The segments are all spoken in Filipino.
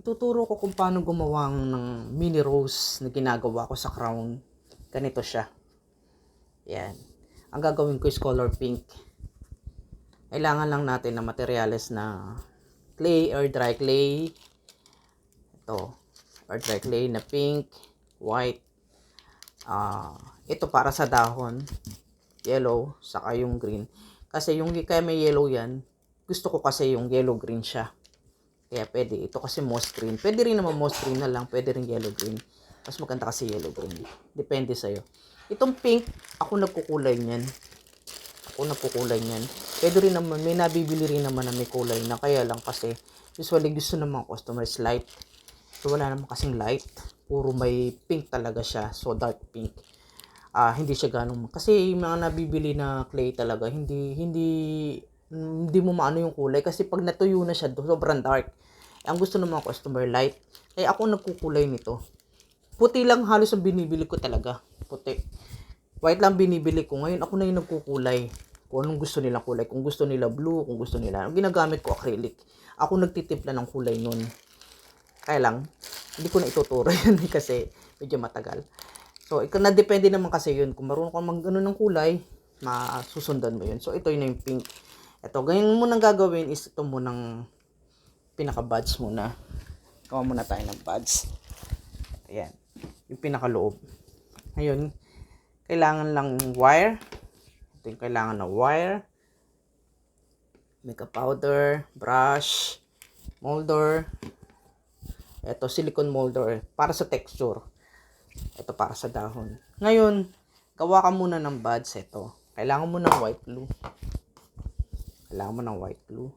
Ituturo ko kung paano gumawa ng mini rose na ginagawa ko sa crown. Ganito siya. Yan. Ang gagawin ko is color pink. Kailangan lang natin ng materyales na clay or dry clay. Ito. Or dry clay na pink, white. Ito para sa dahon. Yellow, saka yung green. Kasi yung kaya may yellow yan, gusto ko kasi yung yellow green siya. Kaya pwede. Ito kasi moss green. Pwede rin naman moss green na lang. Pwede rin yellow green. Mas maganda kasi yellow green. Depende sa'yo. Itong pink, ako nagkukulay niyan. Ako nagkukulay niyan. Pwede rin naman, may nabibili rin naman na may kulay na. Kaya lang kasi, usually gusto ng mga customers light. So wala naman kasing light. Puro may pink talaga siya. So dark pink. Hindi siya ganun. Kasi yung mga nabibili na clay talaga, hindi mo maano yung kulay kasi pag natuyo na siya sobrang dark. Ang gusto ng mga customer light. Kaya ako nagkukulay nito. Puti lang halos ang binibili ko talaga. Puti. White lang binibili ko. Ngayon ako na yung nagkukulay. Kung anong gusto nila kulay. Kung gusto nila blue, kung gusto nila. Ang ginagamit ko acrylic. Ako nagtitimpla ng kulay nun. Kaya lang, hindi ko na ituturo yun kasi medyo matagal. So, na depende naman kasi yun. Kung marunong ka mag-ano ng kulay, masusundan mo yun. So, ito yun yung pink. Ito, ganyan mo nang gagawin is ito munang pinaka-buds muna. Gawa muna tayo ng buds. Ayan. Yung pinaka-loob. Ngayon, kailangan lang wire. Ito yung kailangan ng wire. Makeup powder, brush, molder. Ito, silicone molder. Para sa texture. Ito para sa dahon. Ngayon, gawa ka muna ng buds. Ito. Kailangan mo ng white glue. Kailangan mo ng white glue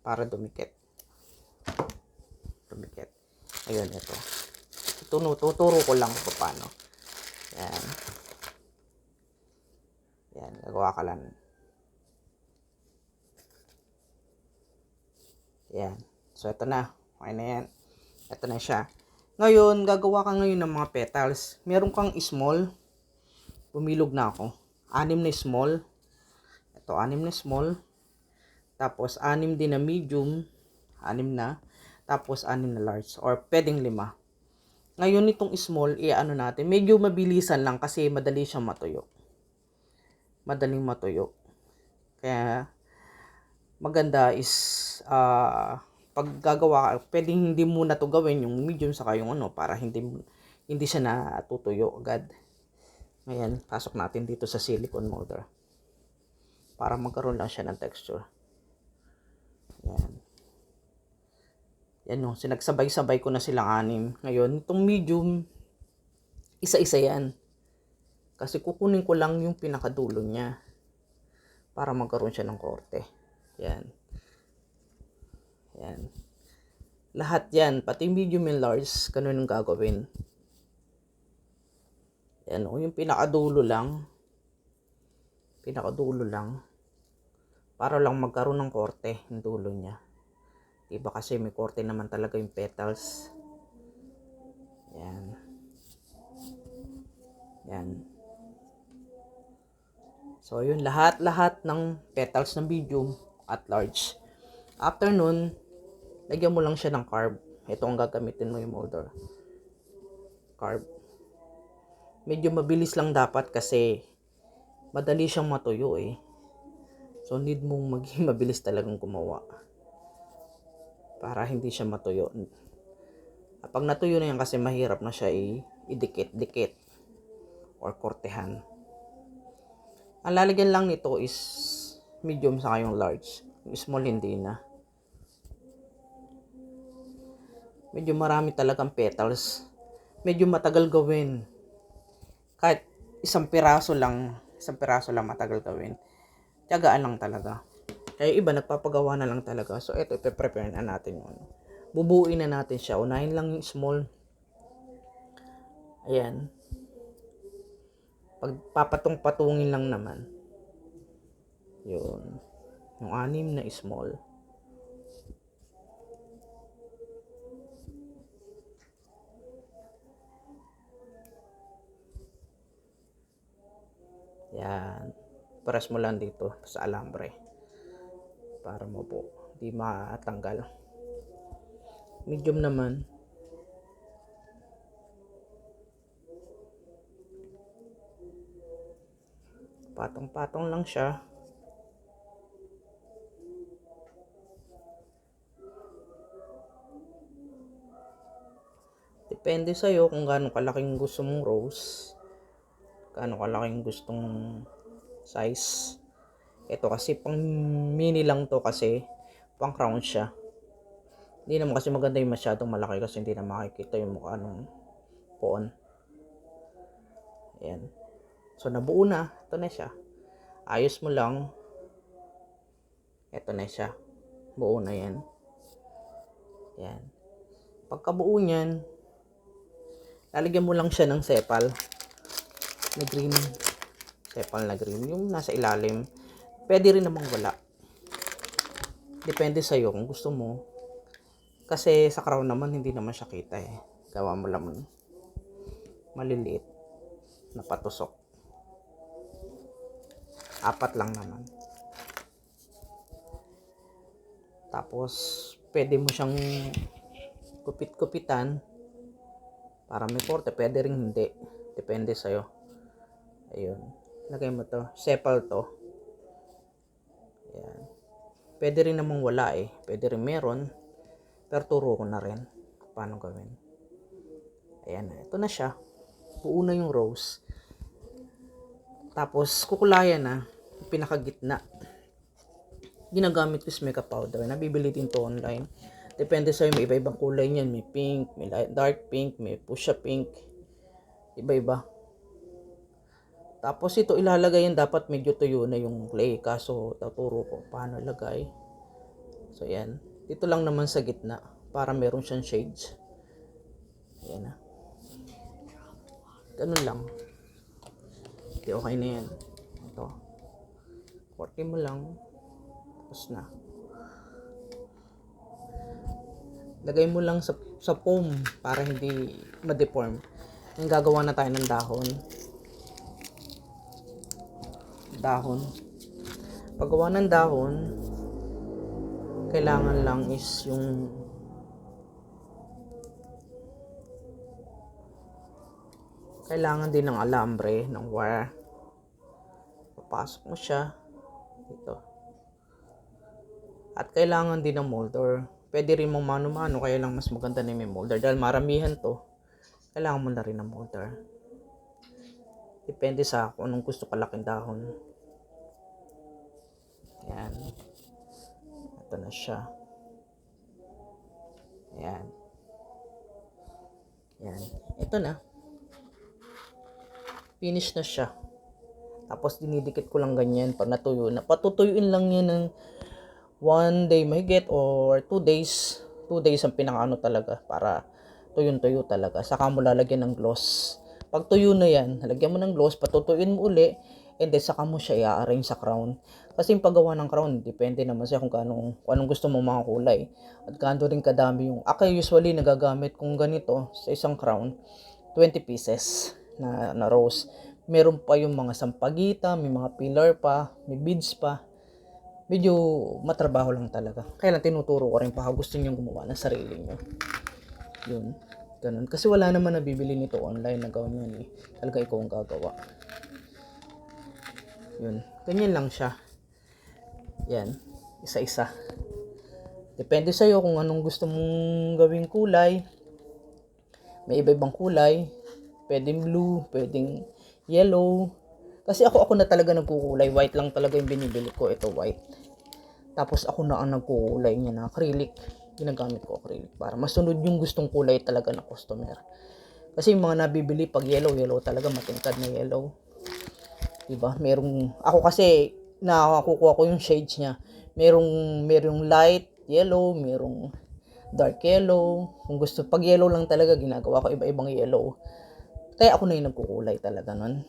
para dumikit. Dumikit. Ayun, ito. Tuturo ko lang kung paano. Yan. Yan, gagawa ka lang. Yan. So, ito na. Okay na yan. Ito na siya. Ngayon, gagawa ka ngayon ng mga petals. Meron kang small. Bumilog na ako. 6 na small. Ito, 6 na small. Tapos, 6 din na medium. 6 na. Tapos, 6 na large. Or, pwedeng 5. Ngayon, itong small, ano natin. Medyo mabilisan lang kasi madali siyang matuyo. Madaling matuyo. Kaya, maganda is, pag gagawa ka, pwedeng hindi muna to gawin yung medium saka yung ano, para hindi siya natutuyo agad. Ngayon, pasok natin dito sa silicone molder. Para magkaroon lang siya ng texture. Yan. Yan o, sinagsabay-sabay ko na silang 6. Ngayon, itong medium, isa-isa yan. Kasi kukunin ko lang yung pinakadulo niya. Para magkaroon siya ng korte. Yan. Yan. Lahat yan, pati medium and large, ganun yung gagawin. Yan o, yung pinakadulo lang. Pinakadulo lang. Para lang magkaroon ng korte, yung dulo niya. Diba kasi may korte naman talaga yung petals. Yan. Yan. So, yun, lahat ng petals ng medium at large. After nun, lagyan mo lang siya ng carb. Ito ang gagamitin mo yung molder. Carb. Medyo mabilis lang dapat kasi madali siyang matuyo eh. So, need mong maging mabilis talagang gumawa. Para hindi siya matuyo. Pag natuyo na yan kasi mahirap na siya idikit-dikit or kortehan. Ang lalagyan lang nito is medium sa yung large. Yung small hindi na. Medyo marami talagang petals. Medyo matagal gawin. Kahit isang piraso lang matagal gawin. Tiyagaan lang talaga. Kaya iba nagpapagawa na lang talaga. So ito, ipe-prepare na natin yun. Bubuuin na natin siya. Unahin lang yung small. Ayan. Pagpapatong-patungin lang naman. Yun. Yung 6 na small. Yan. Press mo lang dito sa alambre. Para mo po. Di matanggal. Medium naman. Patong-patong lang siya. Depende sa'yo kung gaano kalaking gusto mong rose. Gaano kalaking gustong size. Ito kasi pang mini lang to kasi. Pang crown siya. Hindi naman kasi maganda yung masyadong malaki kasi hindi na makikita yung mukha ng poon. Ayan. So nabuo na. Ito na siya. Ayos mo lang. Ito na siya. Buo na yan. Ayan. Pagkabuo niyan, lalagyan mo lang siya ng sepal na green. Sepal na green. Yung nasa ilalim. Pwede rin namang wala. Depende sa'yo kung gusto mo. Kasi sa crown naman, hindi naman siya kita eh. Gawa mo lang maliliit na patusok. 4 lang naman. Tapos, pwede mo siyang kupit-kupitan para may porte. Pwede rin hindi. Depende sa'yo. Ayun. Lagay mo to. Sepal to. Ayan. Pwede rin namang wala eh. Pwede rin meron. Pero turo ko na rin paano gawin. Ayan. Ito na siya. Buo na yung rose. Tapos, kukulayan na. Yung pinakagitna. Ginagamit ko is makeup powder. Nabibili din to online. Depende sa'yo. May iba-ibang kulay niyan. May pink, may dark pink, may fuchsia pink. Iba-iba. Tapos ito ilalagay yan, dapat medyo tuyo na yung clay. Kaso tuturo ko paano ilagay. So yan. Dito lang naman sa gitna para meron siyang shades. Ayan na. Ganun lang. Okay, okay na yan. Ito. Korte mo lang. Tapos na. Lagay mo lang sa foam para hindi ma-deform. Yung gagawa na tayo ng dahon. Dahon. Paggawa ng dahon, kailangan lang is yung kailangan din ng alambre, ng wire. Papasok mo siya dito. At kailangan din ng molder. Pwede rin mong mano-mano, kaya lang mas maganda na may molder. Dahil maramihan to, kailangan mo na rin ng molder. Depende sa kung anong gusto kalaking dahon. Ayan. Ito na siya. Ayan. Ayan. Ito na. Finish na siya. Tapos dinidikit ko lang ganyan pag natuyo na. Patutuyuin lang yan ng 1 day mahigit or 2 days. 2 days ang pinakaano talaga para tuyong-tuyo talaga. Saka mo lalagyan ng gloss. Pag tuyo na yan, lagyan mo ng gloss, patutuyuin mo uli, and then saka mo siya i-arrange sa crown. Kasi yung paggawa ng crown, depende naman siya kung anong gusto mo mga kulay. At gaano rin kadami yung, ako usually nagagamit kung ganito sa isang crown, 20 pieces na rose. Meron pa yung mga sampagita, may mga pillar pa, may beads pa. Medyo matrabaho lang talaga. Kaya lang tinuturo ko rin baka gusto nyo gumawa ng sarili nyo. Yun. Ganun. Kasi wala naman nabibili nito online na gawin yun eh. Talaga ikaw ang gagawa. Yun. Ganyan lang siya. Yan. Isa-isa. Depende sa'yo kung anong gusto mong gawing kulay. May iba-ibang kulay. Pwedeng blue, pwedeng yellow. Kasi ako na talaga nagkukulay. White lang talaga yung binibili ko. Ito white. Tapos ako na ang nagkukulay niya na acrylic. Ginagamit ko acrylic para masunod yung gustong kulay talaga ng customer. Kasi yung mga nabibili pag yellow talaga matingkad na yellow. Diba? Ako kasi nakukuha ko yung shades niya. Merong light yellow, merong dark yellow. Kung gusto, pag yellow lang talaga ginagawa ko iba-ibang yellow. Kaya ako na yung nagkukulay talaga nun.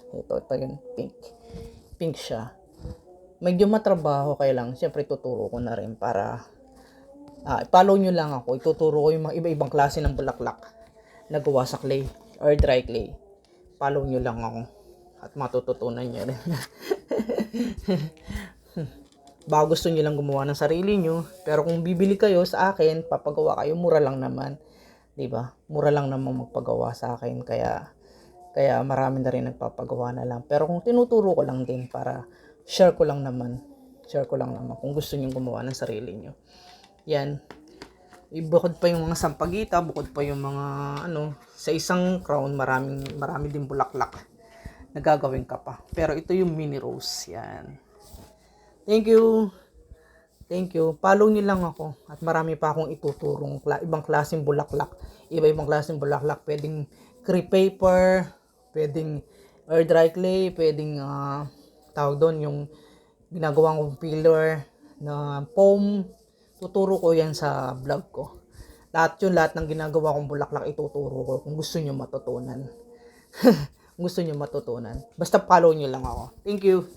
Ito yung pink. Pink siya. Medyo matrabaho kaya lang. Siyempre tuturo ko na rin para follow nyo lang ako. Ituturo ko yung mga iba-ibang klase ng bulaklak na gawa sa clay or dry clay. Follow nyo lang ako at matututunan nyo rin. Baka gusto nyo lang gumawa ng sarili nyo. Pero kung bibili kayo sa akin, papagawa kayo, mura lang naman. 'Di ba? Mura lang naman magpagawa sa akin. Kaya marami na rin nagpapagawa na lang. Pero kung tinuturo ko lang din para share ko lang naman. Kung gusto nyo gumawa ng sarili nyo. Yan. Bukod pa yung mga sampagita, bukod pa yung mga sa isang crown, marami din bulaklak na gagawin ka pa. Pero ito yung mini rose. Yan. Thank you. Follow niyo lang ako at marami pa akong ituturong ibang klaseng bulaklak. Iba-ibang klaseng bulaklak. Pwedeng crepe paper, pwedeng air dry clay, pwedeng tawag doon yung ginagawa kong filler na foam. Tuturo ko yan sa vlog ko. Lahat ng ginagawa kong bulaklak ituturo ko kung gusto niyo matutunan. Kung gusto niyo matutunan. Basta follow niyo lang ako. Thank you.